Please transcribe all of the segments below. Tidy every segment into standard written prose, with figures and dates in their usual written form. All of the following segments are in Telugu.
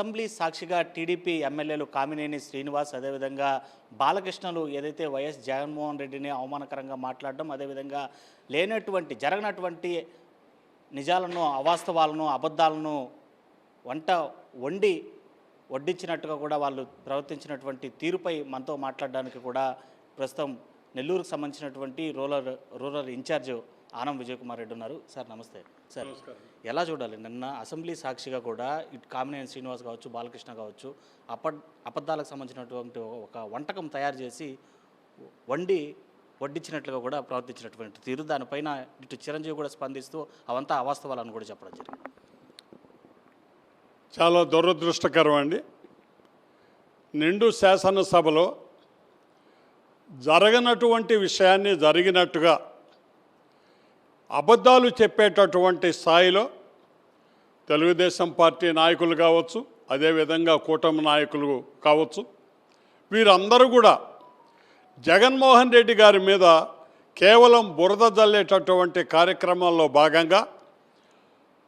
అసెంబ్లీ సాక్షిగా టీడీపీ ఎమ్మెల్యేలు కామినేని శ్రీనివాస్ అదేవిధంగా బాలకృష్ణలు ఏదైతే వైఎస్ జగన్మోహన్ రెడ్డిని అవమానకరంగా మాట్లాడడం అదేవిధంగా జరగనటువంటి నిజాలను అవాస్తవాలను అబద్ధాలను వండి వడ్డించినట్టుగా కూడా వాళ్ళు ప్రవర్తించినటువంటి తీరుపై మనతో మాట్లాడడానికి కూడా ప్రస్తుతం నెల్లూరుకు సంబంధించినటువంటి రూరల్ ఇన్ఛార్జ్ ఆనం విజయ్ కుమార్ రెడ్డి ఉన్నారు. సార్ నమస్తే. సార్ ఎలా చూడాలి, నిన్న అసెంబ్లీ సాక్షిగా కూడా ఇటు కామినేని శ్రీనివాస్ కావచ్చు బాలకృష్ణ కావచ్చు అబద్ధాలకు సంబంధించినటువంటి ఒక వంటకం తయారు చేసి వడ్డించినట్లుగా కూడా ప్రవర్తించినటువంటి తీరు, దానిపైన ఇటు చిరంజీవి కూడా స్పందిస్తూ అవంతా అవాస్తవాలను కూడా చెప్పడం జరిగింది. చాలా దురదృష్టకరం అండి. నిండు శాసనసభలో జరగనటువంటి విషయాన్ని జరిగినట్టుగా అబద్ధాలు చెప్పేటటువంటి స్థాయిలో తెలుగుదేశం పార్టీ నాయకులు కావచ్చు, అదేవిధంగా కూటమి నాయకులు కావచ్చు, వీరందరూ కూడా జగన్మోహన్ రెడ్డి గారి మీద కేవలం బురద జల్లేటటువంటి కార్యక్రమాల్లో భాగంగా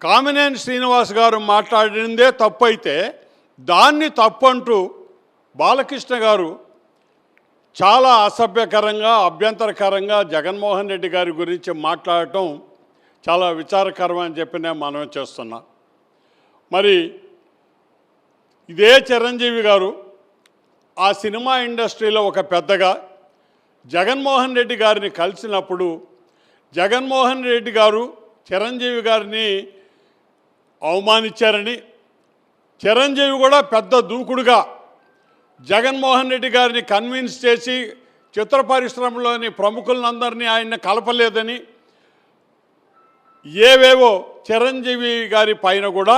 కామినేని శ్రీనివాస్ గారు మాట్లాడిందే తప్పు అయితే దాన్ని తప్పంటూ బాలకృష్ణ గారు చాలా అసభ్యకరంగా అభ్యంతరకరంగా జగన్మోహన్ రెడ్డి గారి గురించి మాట్లాడటం చాలా విచారకరం అని చెప్పి నేను మనవి చేస్తున్నా. మరి ఇదే చిరంజీవి గారు ఆ సినిమా ఇండస్ట్రీలో ఒక పెద్దగా జగన్మోహన్ రెడ్డి గారిని కలిసినప్పుడు జగన్మోహన్ రెడ్డి గారు చిరంజీవి గారిని అవమానించారని, చిరంజీవి కూడా పెద్ద దూకుడుగా జగన్మోహన్ రెడ్డి గారిని కన్విన్స్ చేసి చిత్ర పరిశ్రమలోని ప్రముఖులందరినీ ఆయన కలపలేదని ఏవేవో చిరంజీవి గారి పైన కూడా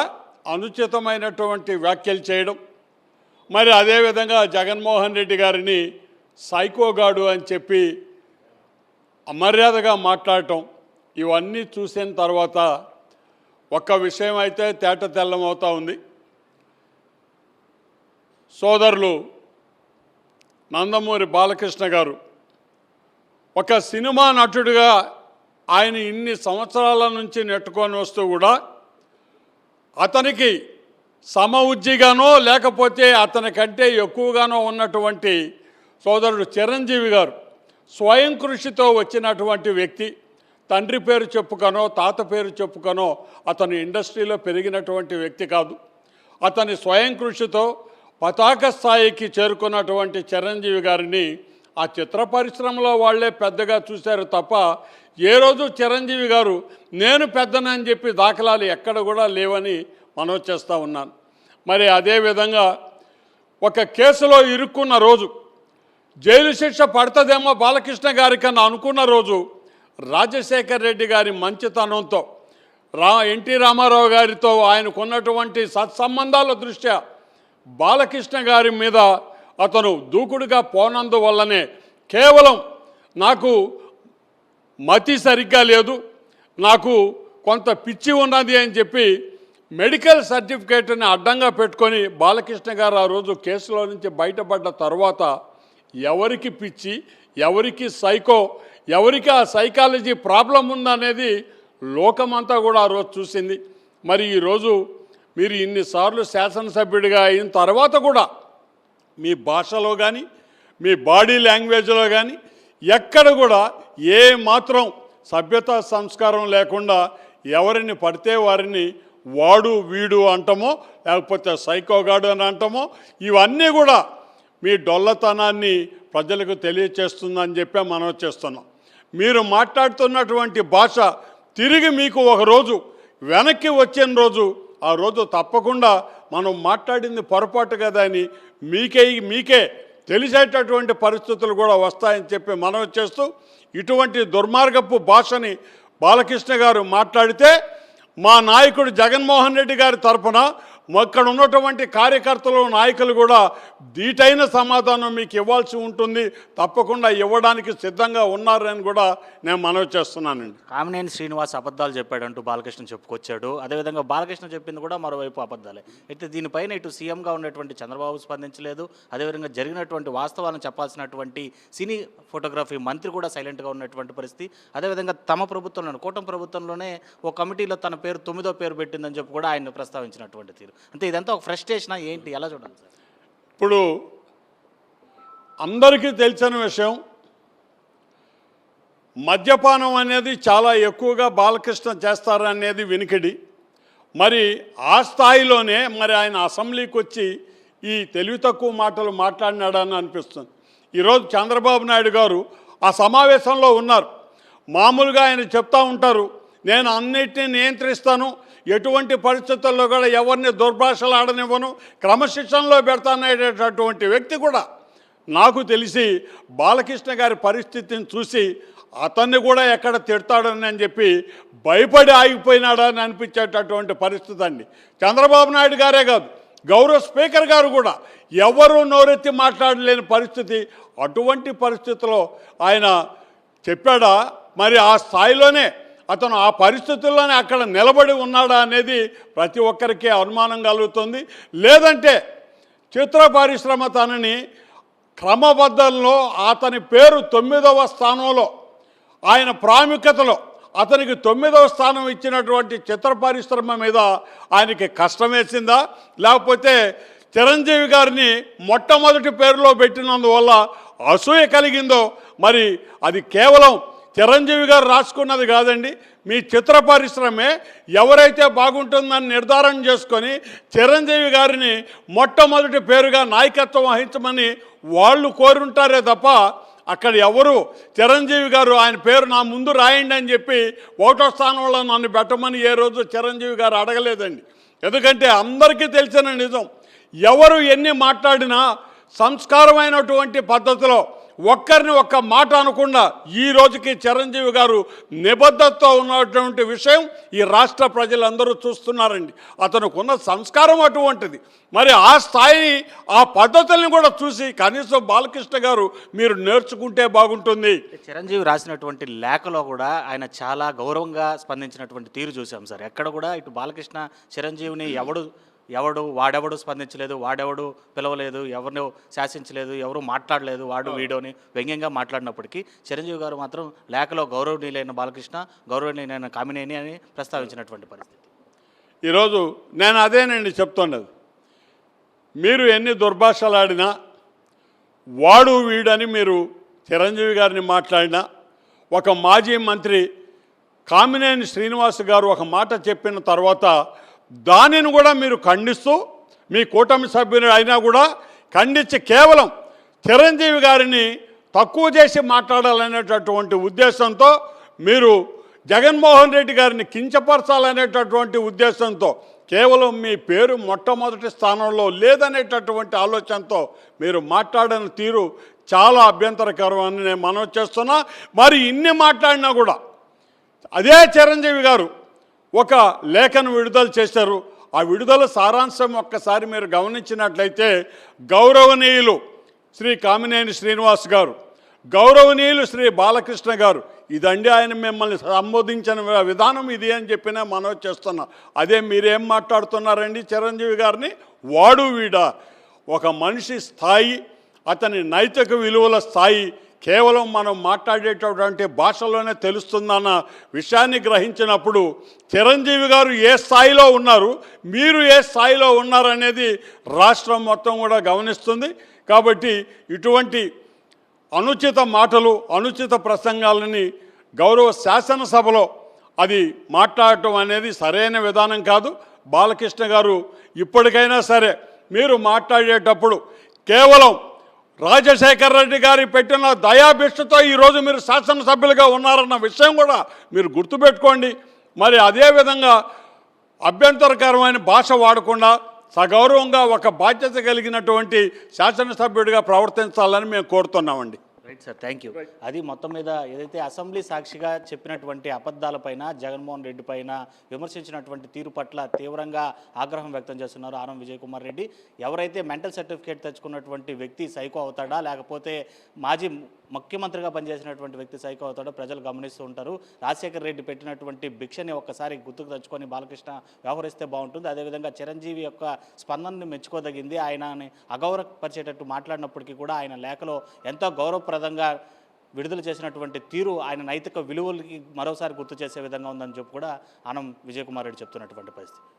అనుచితమైనటువంటి వ్యాఖ్యలు చేయడం, మరి అదేవిధంగా జగన్మోహన్ రెడ్డి గారిని సైకోగాడు అని చెప్పి అమర్యాదగా మాట్లాడటం, ఇవన్నీ చూసిన తర్వాత ఒక్క విషయం అయితే తేట తెల్లమవుతూ ఉంది. సోదరులు నందమూరి బాలకృష్ణ గారు ఒక సినిమా నటుడిగా ఆయన ఇన్ని సంవత్సరాల నుంచి నెట్టుకొని వస్తూ కూడా అతనికి సమఉజ్జిగానో లేకపోతే అతని కంటే ఎక్కువగానో ఉన్నటువంటి సోదరుడు చిరంజీవి గారు స్వయం కృషితో వచ్చినటువంటి వ్యక్తి. తండ్రి పేరు చెప్పుకనో తాత పేరు చెప్పుకనో అతను ఇండస్ట్రీలో పెరిగినటువంటి వ్యక్తి కాదు. అతని స్వయం కృషితో పతాక స్థాయికి చేరుకున్నటువంటి చిరంజీవి గారిని ఆ చిత్ర పరిశ్రమలో వాళ్లే పెద్దగా చూశారు తప్ప ఏ రోజు చిరంజీవి గారు నేను పెద్దనని చెప్పి దాఖలాలు ఎక్కడ కూడా లేవని మనవి చేస్తూ ఉన్నాను. మరి అదేవిధంగా ఒక కేసులో ఇరుక్కున్న రోజు జైలు శిక్ష పడుతుందేమో బాలకృష్ణ గారికన్నా అనుకున్న రోజు రాజశేఖర్ రెడ్డి గారి మంచితనంతో ఎన్టీ రామారావు గారితో ఆయనకున్నటువంటి సత్సంబంధాల దృష్ట్యా బాలకృష్ణ గారి మీద అతను దూకుడుగా పోనందువల్లనే కేవలం నాకు మతి సరిగ్గా లేదు, నాకు కొంత పిచ్చి ఉన్నది అని చెప్పి మెడికల్ సర్టిఫికేట్ని అడ్డంగా పెట్టుకొని బాలకృష్ణ గారు ఆ రోజు కేసులో నుంచి బయటపడ్డ తర్వాత ఎవరికి పిచ్చి, ఎవరికి సైకో, ఎవరికి ఆ సైకాలజీ ప్రాబ్లం ఉందనేది లోకమంతా కూడా ఆ రోజు చూసింది. మరి ఈరోజు మీరు ఇన్నిసార్లు శాసనసభ్యుడిగా అయిన తర్వాత కూడా మీ భాషలో కానీ మీ బాడీ లాంగ్వేజ్లో కానీ ఎక్కడ కూడా ఏ మాత్రం సభ్యతా సంస్కారం లేకుండా ఎవరిని పడితే వారిని వాడు వీడు అంటామో లేకపోతే సైకోగాడు అని అంటామో ఇవన్నీ కూడా మీ డొల్లతనాన్ని ప్రజలకు తెలియచేస్తుందని చెప్పి మనం చేస్తున్నాం. మీరు మాట్లాడుతున్నటువంటి భాష తిరిగి మీకు ఒకరోజు వెనక్కి వచ్చిన రోజు ఆ రోజు తప్పకుండా మనం మాట్లాడింది పొరపాటు కదా అని మీకే తెలిసేటటువంటి పరిస్థితులు కూడా వస్తాయని చెప్పి మనవి చేస్తూ ఇటువంటి దుర్మార్గపు భాషని బాలకృష్ణ గారు మాట్లాడితే మా నాయకుడు జగన్మోహన్ రెడ్డి గారి తరఫున అక్కడ ఉన్నటువంటి కార్యకర్తలు నాయకులు కూడా ధీటైన సమాధానం మీకు ఇవ్వాల్సి ఉంటుంది, తప్పకుండా ఇవ్వడానికి సిద్ధంగా ఉన్నారని కూడా నేను మనవి చేస్తున్నానండి. కామినేని శ్రీనివాస్ అబద్ధాలు చెప్పాడంటూ బాలకృష్ణ చెప్పుకొచ్చాడు. అదేవిధంగా బాలకృష్ణ చెప్పింది కూడా మరోవైపు అబద్ధాలే. అయితే దీనిపైన ఇటు సీఎంగా ఉన్నటువంటి చంద్రబాబు స్పందించలేదు, అదేవిధంగా జరిగినటువంటి వాస్తవాలను చెప్పాల్సినటువంటి సినీ ఫోటోగ్రఫీ మంత్రి కూడా సైలెంట్గా ఉన్నటువంటి పరిస్థితి. అదేవిధంగా తమ ప్రభుత్వంలోనే కూటమి ప్రభుత్వంలోనే ఓ కమిటీలో తన పేరు 9వ పేరు పెట్టిందని చెప్పి కూడా ఆయన ప్రస్తావించినటువంటి తీరు. అంటే ఇదంతా ఒక ఫ్రస్ట్రేషనా ఏంటి, ఎలా చూడాలి సార్? ఇప్పుడు అందరికీ తెలిసిన విషయం, మద్యపానం అనేది చాలా ఎక్కువగా బాలకృష్ణ చేస్తారనేది వినికిడి. మరి ఆ స్థాయిలోనే మరి ఆయన అసెంబ్లీకి వచ్చి ఈ తెలివి తక్కువ మాటలు మాట్లాడినాడని అనిపిస్తుంది. ఈరోజు చంద్రబాబు నాయుడు గారు ఆ సమావేశంలో ఉన్నారు. మామూలుగా ఆయన చెప్తా ఉంటారు, నేను అన్నిటినీ నియంత్రిస్తాను, ఎటువంటి పరిస్థితుల్లో కూడా ఎవరిని దుర్భాషలు ఆడనివ్వను, క్రమశిక్షణలో పెడతాననేటటువంటి వ్యక్తి కూడా నాకు తెలిసి బాలకృష్ణ గారి పరిస్థితిని చూసి అతన్ని కూడా ఎక్కడ తిడతాడని అని చెప్పి భయపడి ఆగిపోయినాడని అనిపించేటటువంటి పరిస్థితి అండి. చంద్రబాబు నాయుడు గారే కాదు, గౌరవ స్పీకర్ గారు కూడా ఎవరు నోరెత్తి మాట్లాడలేని పరిస్థితి. అటువంటి పరిస్థితిలో ఆయన చెప్పాడా, మరి ఆ స్థాయిలోనే అతను ఆ పరిస్థితుల్లోనే అక్కడ నిలబడి ఉన్నాడా అనేది ప్రతి ఒక్కరికి అనుమానం కలుగుతుంది. లేదంటే చిత్ర పరిశ్రమ తనని క్రమబద్ధంలో అతని పేరు 9వ స్థానంలో, ఆయన ప్రాముఖ్యతలో అతనికి 9వ స్థానం ఇచ్చినటువంటి చిత్ర పరిశ్రమ మీద ఆయనకి కష్టం వేసిందా, లేకపోతే చిరంజీవి గారిని మొట్టమొదటి పేరులో పెట్టినందువల్ల అసూయ కలిగిందో, మరి అది కేవలం చిరంజీవి గారు రాసుకున్నది కాదండి. మీ చిత్ర పరిశ్రమే ఎవరైతే బాగుంటుందని నిర్ధారణ చేసుకొని చిరంజీవి గారిని మొట్టమొదటి పేరుగా నాయకత్వం వహించమని వాళ్ళు కోరుంటారే తప్ప అక్కడ ఎవరు చిరంజీవి గారు ఆయన పేరు నా ముందు రాయండి అని చెప్పి 1వ స్థానంలో నన్ను పెట్టమని ఏ రోజు చిరంజీవి గారు అడగలేదండి. ఎందుకంటే అందరికీ తెలిసిన నిజం, ఎవరు ఎన్ని మాట్లాడినా సంస్కారమైనటువంటి పద్ధతిలో ఒక్కరిని ఒక్క మాట అనకుండా ఈ రోజుకి చిరంజీవి గారు నిబద్ధతతో ఉన్నటువంటి విషయం ఈ రాష్ట్ర ప్రజలందరూ చూస్తున్నారండి. అతనికి ఉన్న సంస్కారం అటువంటిది. మరి ఆ స్థాయి ఆ పద్ధతుల్ని కూడా చూసి కనీసం బాలకృష్ణ గారు మీరు నేర్చుకుంటే బాగుంటుంది. చిరంజీవి రాసినటువంటి లేఖలో కూడా ఆయన చాలా గౌరవంగా స్పందించినటువంటి తీరు చూసాం సార్. ఎక్కడ కూడా ఇటు బాలకృష్ణ చిరంజీవిని వాడెవడు స్పందించలేదు, వాడెవడు పిలవలేదు, ఎవరిని శాసించలేదు, ఎవరు మాట్లాడలేదు, వాడు వీడోని వ్యంగ్యంగా మాట్లాడినప్పటికీ చిరంజీవి గారు మాత్రం లేఖలో గౌరవనీయులైన బాలకృష్ణ, గౌరవనీయులైన కామినేని అని ప్రస్తావించినటువంటి పరిస్థితి. ఈరోజు నేను అదేనండి చెప్తున్నది, మీరు ఎన్ని దుర్భాషలాడినా వాడు వీడని మీరు చిరంజీవి గారిని మాట్లాడినా, ఒక మాజీ మంత్రి కామినేని శ్రీనివాస్ గారు ఒక మాట చెప్పిన తర్వాత దానిని కూడా మీరు ఖండిస్తూ మీ కూటమి సభ్యులు అయినా కూడా ఖండించి కేవలం చిరంజీవి గారిని తక్కువ చేసి మాట్లాడాలనేటటువంటి ఉద్దేశంతో మీరు జగన్మోహన్ రెడ్డి గారిని కించపరచాలనేటటువంటి ఉద్దేశంతో కేవలం మీ పేరు మొట్టమొదటి స్థానంలో లేదనేటటువంటి ఆలోచనతో మీరు మాట్లాడిన తీరు చాలా అభ్యంతరకరం అని నేను మనవి చేస్తున్నా. మరి ఇన్ని మాట్లాడినా కూడా అదే చిరంజీవి గారు ఒక లేఖను విడుదల చేశారు. ఆ విడుదల సారాంశం ఒక్కసారి మీరు గమనించినట్లయితే, గౌరవనీయులు శ్రీ కామినేని శ్రీనివాస్ గారు, గౌరవనీయులు శ్రీ బాలకృష్ణ గారు, ఇదండి ఆయన మిమ్మల్ని సంబోధించిన విధానం ఇది అని చెప్పినా మనవి చేస్తున్నా. అదే మీరేం మాట్లాడుతున్నారండి చిరంజీవి గారిని వాడు వీడా? ఒక మనిషి స్థాయి, అతని నైతిక విలువల స్థాయి కేవలం మనం మాట్లాడేటటువంటి భాషలోనే తెలుస్తుందన్న విషయాన్ని గ్రహించినప్పుడు చిరంజీవి గారు ఏ స్థాయిలో ఉన్నారు, మీరు ఏ స్థాయిలో ఉన్నారనేది రాష్ట్రం మొత్తం కూడా గమనిస్తుంది. కాబట్టి ఇటువంటి అనుచిత మాటలు, అనుచిత ప్రసంగాలని గౌరవ శాసనసభలో అది మాట్లాడటం అనేది సరైన విధానం కాదు. బాలకృష్ణ గారు ఇప్పటికైనా సరే మీరు మాట్లాడేటప్పుడు కేవలం రాజశేఖర రెడ్డి గారి పెట్టిన దయాభిష్టతో ఈరోజు మీరు శాసనసభ్యులుగా ఉన్నారన్న విషయం కూడా మీరు గుర్తుపెట్టుకోండి. మరి అదేవిధంగా అభ్యంతరకరమైన భాష వాడకుండా సగౌరవంగా ఒక బాధ్యత కలిగినటువంటి శాసనసభ్యుడిగా ప్రవర్తించాలని మేము కోరుతున్నామండి. Right sir, thank you. అది మొత్తం మీద ఏదైతే అసెంబ్లీ సాక్షిగా చెప్పినటువంటి అబద్ధాలపైన, జగన్మోహన్ రెడ్డి పైన విమర్శించినటువంటి తీరు పట్ల తీవ్రంగా ఆగ్రహం వ్యక్తం చేస్తున్నారు ఆనం విజయ్ కుమార్ రెడ్డి. ఎవరైతే మెంటల్ సర్టిఫికేట్ తెచ్చుకున్నటువంటి వ్యక్తి సైకో అవుతాడా, లేకపోతే మాజీ ముఖ్యమంత్రిగా పనిచేసినటువంటి వ్యక్తి సైకో అవుతాడో ప్రజలు గమనిస్తూ ఉంటారు. రాజశేఖర రెడ్డి పెట్టినటువంటి భిక్షని ఒక్కసారి గుర్తుకు తెచ్చుకొని బాలకృష్ణ వ్యవహరిస్తే బాగుంటుంది. అదేవిధంగా చిరంజీవి యొక్క స్పందనని మెచ్చుకోదగింది. ఆయనని అగౌరవపరిచేటట్టు మాట్లాడినప్పటికీ కూడా ఆయన లేఖలో ఎంతో గౌరవప్రదంగా విడుదల చేసినటువంటి తీరు ఆయన నైతిక విలువలకి మరోసారి గుర్తు చేసే విధంగా ఉందని చెప్పి కూడా ఆనం విజయ్ కుమార్ రెడ్డి చెప్తున్నటువంటి పరిస్థితి.